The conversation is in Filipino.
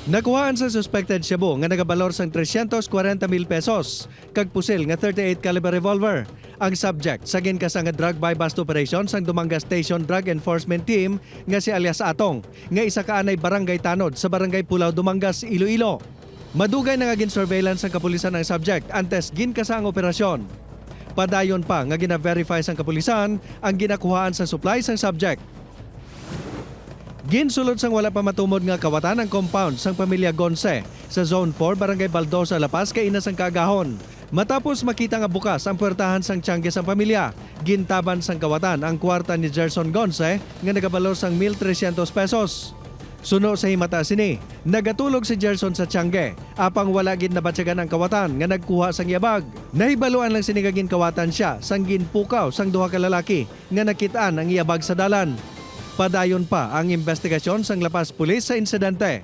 Nakuhaan sa suspected Shabu nga nagabalor sang 340,000 pesos kag pusil nga 38 caliber revolver. Ang subject sa ginkasang nga drug buy bust operation sang Dumanga Station Drug Enforcement Team nga si alias Atong nga isa ka anay barangay tanod sa barangay Pulaw, Dumangas, Iloilo. Madugay na nga gin-surveillance ang kapulisan ng subject antes ginkasa ang operasyon. Padayon pa nga gina-verify sang kapulisan ang ginakuhaan sa supply sang subject. Ginsulod sang wala pa matumod nga kawatan ang compound sang pamilya Gonce sa Zone 4, Barangay Baldosa, La Paz, kay Inas ang Kaagahon. Matapos makita nga bukas ang puwertahan sang tiyangge sang pamilya, gintaban sang kawatan ang kwarta ni Gerson Gonce nga nagabalor sang 1,300 pesos. Suno sa himata sini, nagatulog si Gerson sa tiyangge, apang wala gid nabatyagan ang kawatan nga nagkuha sang yabag. Nahibaluan lang sinigagin kawatan siya sang ginpukaw sang duha ka lalaki nga nakitaan ang yabag sa dalan. Padayon pa ang investigasyon sang lapas pulis sa insidente.